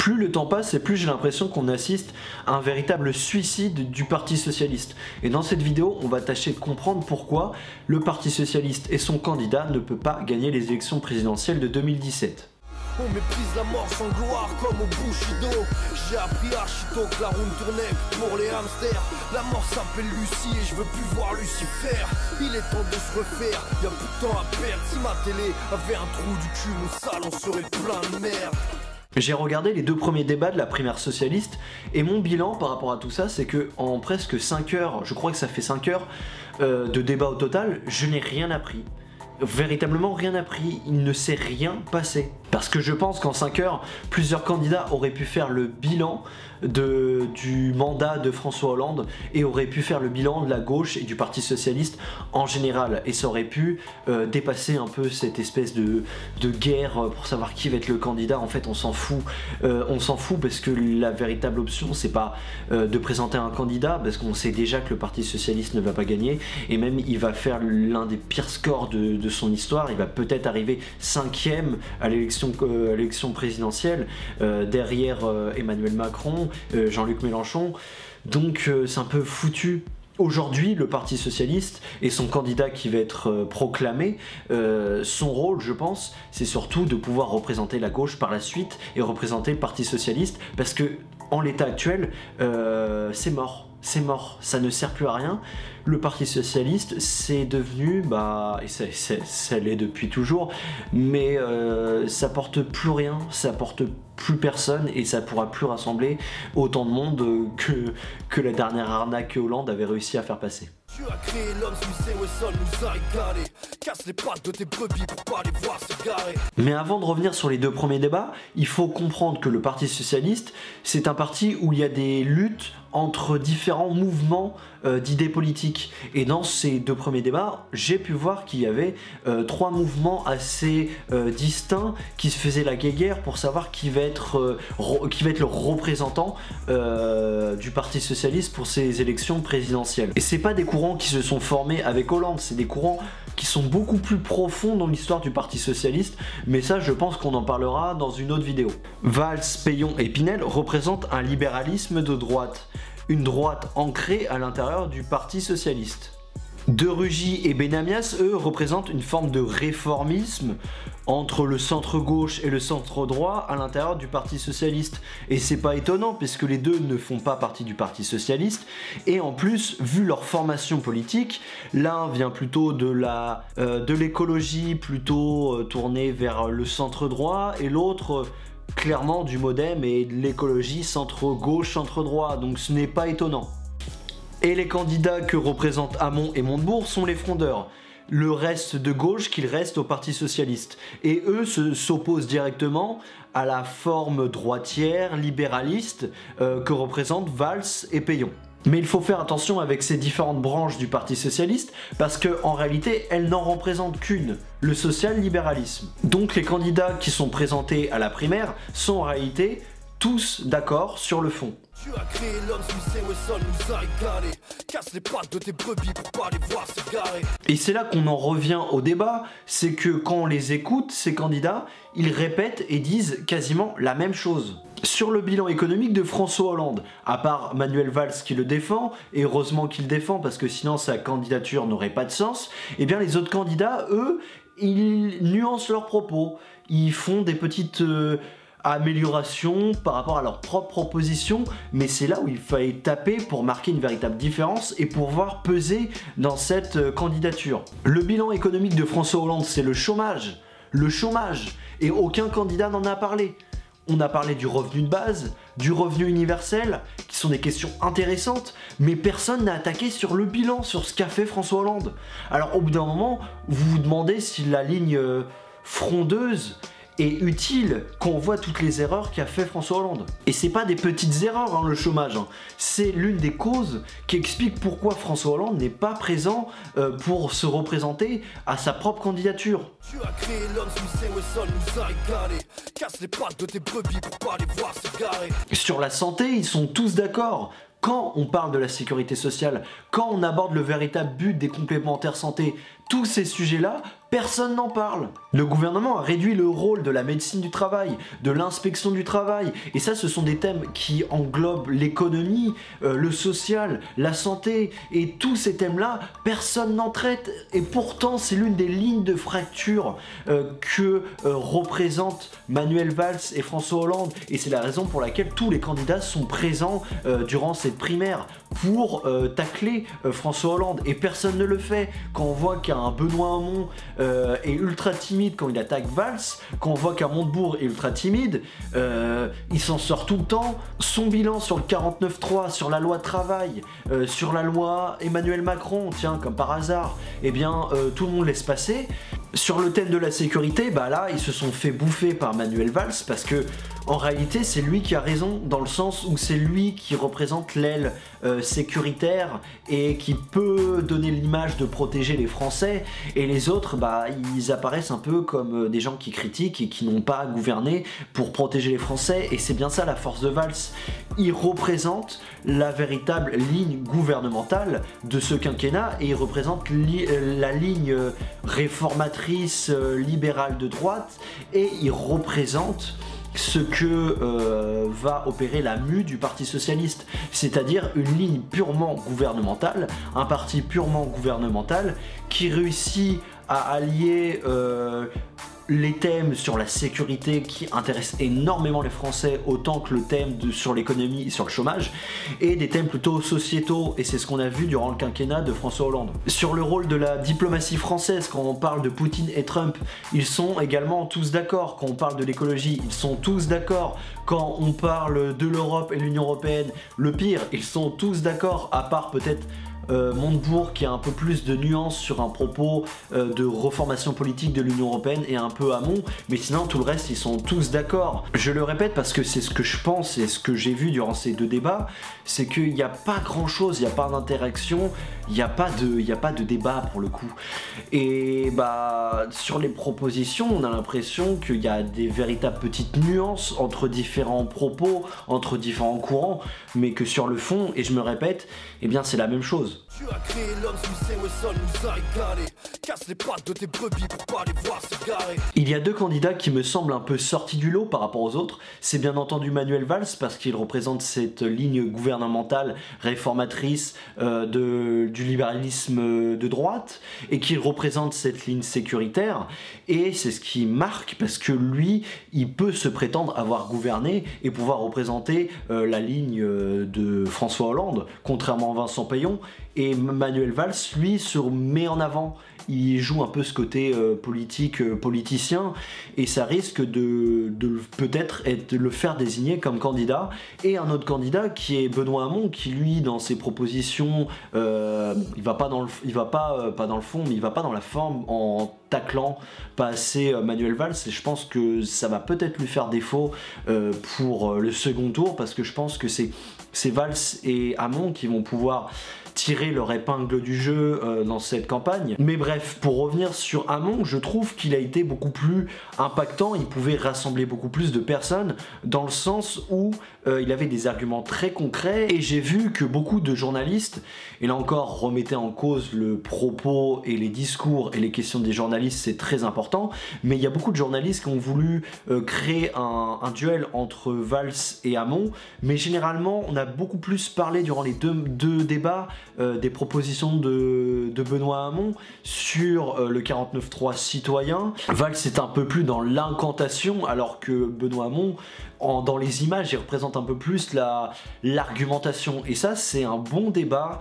Plus le temps passe et plus j'ai l'impression qu'on assiste à un véritable suicide du Parti Socialiste. Et dans cette vidéo, on va tâcher de comprendre pourquoi le Parti Socialiste et son candidat ne peut pas gagner les élections présidentielles de 2017. On méprise la mort sans gloire comme au Bushido. J'ai appris archito que la roue tournait pour les hamsters. La mort s'appelle Lucie et je veux plus voir Lucifer. Il est temps de se refaire, y'a plus de temps à perdre. Si ma télé avait un trou du cul, mon salon serait plein de merde. J'ai regardé les 2 premiers débats de la primaire socialiste et mon bilan par rapport à tout ça, c'est que en presque 5 heures, je crois que ça fait 5 heures de débat au total, je n'ai rien appris. Véritablement rien appris, il ne s'est rien passé. Parce que je pense qu'en 5 heures, plusieurs candidats auraient pu faire le bilan du mandat de François Hollande et auraient pu faire le bilan de la gauche et du Parti Socialiste en général. Et ça aurait pu dépasser un peu cette espèce de guerre pour savoir qui va être le candidat. En fait, on s'en fout. On s'en fout parce que la véritable option, c'est pas de présenter un candidat, parce qu'on sait déjà que le Parti Socialiste ne va pas gagner. Et même, il va faire l'un des pires scores de son histoire. Il va peut-être arriver 5e à l'élection présidentielle, derrière Emmanuel Macron, Jean-Luc Mélenchon. Donc c'est un peu foutu. Aujourd'hui, le Parti Socialiste et son candidat qui va être proclamé, son rôle, je pense, c'est surtout de pouvoir représenter la gauche par la suite et représenter le Parti Socialiste, parce que en l'état actuel, c'est mort. C'est mort, ça ne sert plus à rien. Le Parti Socialiste, c'est devenu, et ça l'est depuis toujours, mais ça porte plus rien, ça porte plus personne et ça pourra plus rassembler autant de monde que la dernière arnaque que Hollande avait réussi à faire passer. Tu as créé l'homme, Smith et Wesson nous a égalé. Casse les pattes de tes brebis pour pas les voir se garer. Mais avant de revenir sur les 2 premiers débats, il faut comprendre que le Parti Socialiste, c'est un parti où il y a des luttes entre différents mouvements d'idées politiques. Et dans ces 2 premiers débats, j'ai pu voir qu'il y avait 3 mouvements assez distincts qui se faisaient la guéguerre pour savoir qui va être le représentant du Parti Socialiste pour ces élections présidentielles. Et c'est pas des courants qui se sont formés avec Hollande, c'est des courants qui sont beaucoup plus profonds dans l'histoire du Parti Socialiste, mais ça je pense qu'on en parlera dans une autre vidéo. Valls, Peillon et Pinel représentent un libéralisme de droite, une droite ancrée à l'intérieur du Parti Socialiste. De Rugy et Benamias, eux, représentent une forme de réformisme entre le centre-gauche et le centre-droit à l'intérieur du Parti Socialiste. Et c'est pas étonnant, puisque les deux ne font pas partie du Parti Socialiste, et en plus, vu leur formation politique, l'un vient plutôt de l'écologie, plutôt tourné vers le centre-droit, et l'autre clairement du MoDem et de l'écologie centre-gauche, centre-droit, donc ce n'est pas étonnant. Et les candidats que représentent Hamon et Montebourg sont les frondeurs. Le reste de gauche qu'il reste au Parti Socialiste. Et eux s'opposent directement à la forme droitière, libéraliste, que représentent Valls et Peillon. Mais il faut faire attention avec ces différentes branches du Parti Socialiste, parce qu'en réalité, elles n'en représentent qu'une, le social-libéralisme. Donc les candidats qui sont présentés à la primaire sont en réalité tous d'accord sur le fond. Tu as créé l'homme, Smith et Wesson nous a égalé. Casse les pattes de tes brebis pour pas les voir se garer. Et c'est là qu'on en revient au débat, c'est que quand on les écoute, ces candidats, ils répètent et disent quasiment la même chose. Sur le bilan économique de François Hollande, à part Manuel Valls qui le défend, et heureusement qu'il le défend parce que sinon sa candidature n'aurait pas de sens, et bien les autres candidats, eux, ils nuancent leurs propos, ils font des petites améliorations par rapport à leurs propres propositions, mais c'est là où il fallait taper pour marquer une véritable différence et pour voir peser dans cette candidature. Le bilan économique de François Hollande, c'est le chômage, et aucun candidat n'en a parlé. On a parlé du revenu de base, du revenu universel, qui sont des questions intéressantes, mais personne n'a attaqué sur le bilan, sur ce qu'a fait François Hollande. Alors au bout d'un moment, vous vous demandez si la ligne frondeuse est utile quand on voit toutes les erreurs qu'a fait François Hollande. Et c'est pas des petites erreurs, hein, le chômage, hein. C'est l'une des causes qui explique pourquoi François Hollande n'est pas présent pour se représenter à sa propre candidature. Tu as créé l'homme, Smith et Wesson nous a égalé. Casse les pattes de tes brebis pour pas les voir se garer. Sur la santé, ils sont tous d'accord. Quand on parle de la sécurité sociale, quand on aborde le véritable but des complémentaires santé, tous ces sujets-là, Personne n'en parle. Le gouvernement a réduit le rôle de la médecine du travail, de l'inspection du travail, et ça ce sont des thèmes qui englobent l'économie, le social, la santé, et tous ces thèmes-là, personne n'en traite, et pourtant c'est l'une des lignes de fracture que représentent Manuel Valls et François Hollande, et c'est la raison pour laquelle tous les candidats sont présents durant cette primaire pour tacler François Hollande, et personne ne le fait. Quand on voit qu'un Benoît Hamon est ultra timide quand il attaque Valls, quand on voit qu'un Montebourg est ultra timide, il s'en sort tout le temps. Son bilan sur le 49.3, sur la loi travail, sur la loi Emmanuel Macron, tiens, comme par hasard, eh bien tout le monde laisse passer. Sur le thème de la sécurité, bah là, ils se sont fait bouffer par Manuel Valls parce que, en réalité, c'est lui qui a raison dans le sens où c'est lui qui représente l'aile sécuritaire et qui peut donner l'image de protéger les Français, et les autres, bah, ils apparaissent un peu comme des gens qui critiquent et qui n'ont pas gouverné pour protéger les Français, et c'est bien ça la force de Valls. Il représente la véritable ligne gouvernementale de ce quinquennat, et il représente la ligne réformatrice libérale de droite, et il représente ce que va opérer la mue du Parti Socialiste, c'est-à-dire une ligne purement gouvernementale, un parti purement gouvernemental qui réussit à allier les thèmes sur la sécurité qui intéressent énormément les Français autant que le thème sur l'économie et sur le chômage, et des thèmes plutôt sociétaux, et c'est ce qu'on a vu durant le quinquennat de François Hollande. Sur le rôle de la diplomatie française, quand on parle de Poutine et Trump, ils sont également tous d'accord. Quand on parle de l'écologie, ils sont tous d'accord. Quand on parle de l'Europe et l'Union Européenne, le pire, ils sont tous d'accord, à part peut-être Montebourg qui a un peu plus de nuances sur un propos de reformation politique de l'Union Européenne, et un peu Hamon, mais sinon tout le reste ils sont tous d'accord. Je le répète parce que c'est ce que je pense et ce que j'ai vu durant ces deux débats, c'est qu'il n'y a pas grand chose, il n'y a pas d'interaction, il n'y a pas de débat pour le coup. Et bah sur les propositions, on a l'impression qu'il y a des véritables petites nuances entre différents propos, entre différents courants, mais que sur le fond, et je me répète, eh bien c'est la même chose. Tu as créé l'homme, Wesson nous a égalé. Casse les pattes de tes brebis pour pas les voir se garer. Il y a deux candidats qui me semblent un peu sortis du lot par rapport aux autres. C'est bien entendu Manuel Valls, parce qu'il représente cette ligne gouvernementale réformatrice du libéralisme de droite, et qu'il représente cette ligne sécuritaire, et c'est ce qui marque, parce que lui, il peut se prétendre avoir gouverné et pouvoir représenter la ligne de François Hollande, contrairement à Vincent Payon. Et Manuel Valls, lui, se met en avant. Il joue un peu ce côté politicien, et ça risque de peut-être le faire désigner comme candidat. Et un autre candidat qui est Benoît Hamon, qui lui, dans ses propositions, il va pas dans le fond, mais il va pas dans la forme, en taclant pas assez Manuel Valls, et je pense que ça va peut-être lui faire défaut pour le second tour, parce que je pense que c'est Valls et Hamon qui vont pouvoir tirer leur épingle du jeu dans cette campagne. Mais bref, pour revenir sur Hamon, je trouve qu'il a été beaucoup plus impactant, il pouvait rassembler beaucoup plus de personnes, dans le sens où il avait des arguments très concrets, et j'ai vu que beaucoup de journalistes, et là encore remettez en cause le propos et les discours et les questions des journalistes, c'est très important, mais il y a beaucoup de journalistes qui ont voulu créer un duel entre Valls et Hamon, mais généralement on a beaucoup plus parlé durant les deux débats des propositions de Benoît Hamon sur le 49.3 citoyen. Valls est un peu plus dans l'incantation, alors que Benoît Hamon, dans les images, il représente un peu plus l'argumentation. Et ça, c'est un bon débat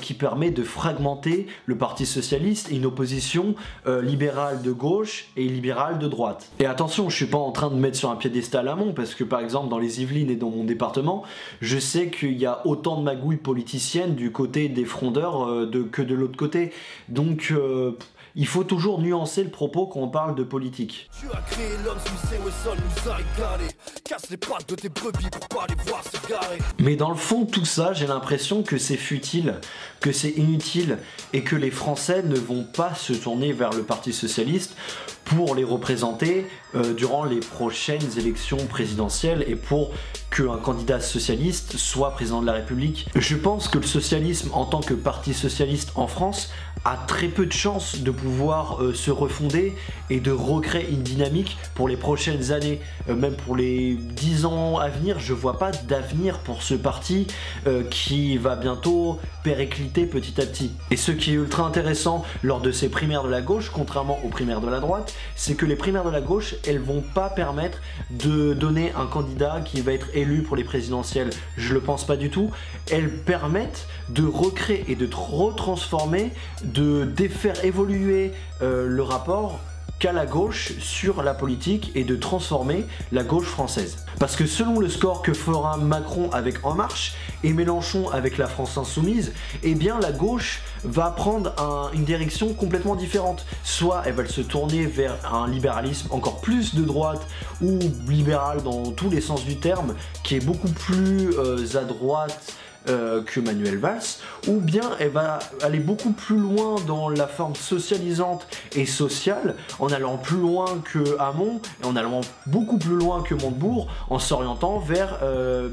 qui permet de fragmenter le Parti Socialiste et une opposition libérale de gauche et libérale de droite. Et attention, je suis pas en train de mettre sur un piédestal Hamon, parce que par exemple dans les Yvelines et dans mon département, je sais qu'il y a autant de magouilles politiciennes du côté des frondeurs que de l'autre côté. Donc il faut toujours nuancer le propos quand on parle de politique. Tu as créé l'homme, Wesson nous a égalé. Casse les pattes de tes brebis pour pas les voir se garer. Mais dans le fond, tout ça, j'ai l'impression que c'est futile, que c'est inutile, et que les Français ne vont pas se tourner vers le Parti Socialiste pour les représenter durant les prochaines élections présidentielles et pour qu'un candidat socialiste soit président de la République. Je pense que le socialisme en tant que parti socialiste en France a très peu de chances de pouvoir se refonder et de recréer une dynamique pour les prochaines années. Même pour les 10 ans à venir, je vois pas d'avenir pour ce parti qui va bientôt péricliter petit à petit. Et ce qui est ultra intéressant lors de ces primaires de la gauche, contrairement aux primaires de la droite, c'est que les primaires de la gauche, elles vont pas permettre de donner un candidat qui va être élu pour les présidentielles. Je le pense pas du tout. Elles permettent de recréer et de retransformer, de défaire évoluer le rapport qu'a la gauche sur la politique et de transformer la gauche française. Parce que selon le score que fera Macron avec En Marche et Mélenchon avec la France Insoumise, eh bien la gauche va prendre une direction complètement différente. Soit elle va se tourner vers un libéralisme encore plus de droite ou libéral dans tous les sens du terme, qui est beaucoup plus à droite que Manuel Valls, ou bien elle va aller beaucoup plus loin dans la forme socialisante et sociale, en allant plus loin que Hamon, et en allant beaucoup plus loin que Montebourg, en s'orientant vers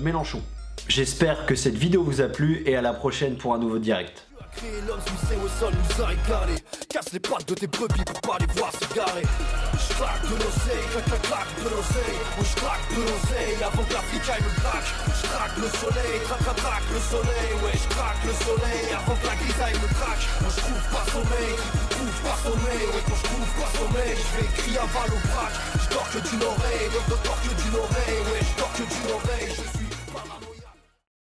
Mélenchon. J'espère que cette vidéo vous a plu et à la prochaine pour un nouveau direct. L'homme suissé au sol nous a régalé. Casse les pattes de tes brebis pour pas les voir s'égarer. J'claque de l'oseille, claque de l'oseille. Ou j'claque de l'oseille avant que l'Africain me craque. J'craque le soleil, traque le soleil. Ouais, j'craque le soleil avant que la grisaille me craque. Moi j'trouve pas sommeil, trouve pas sommeil. Ouais, quand j'trouve pas sommeil, j'vais crier à balle au braque. J'dors que d'une oreille, dors que d'une oreille. Ouais, j'dors que d'une oreille.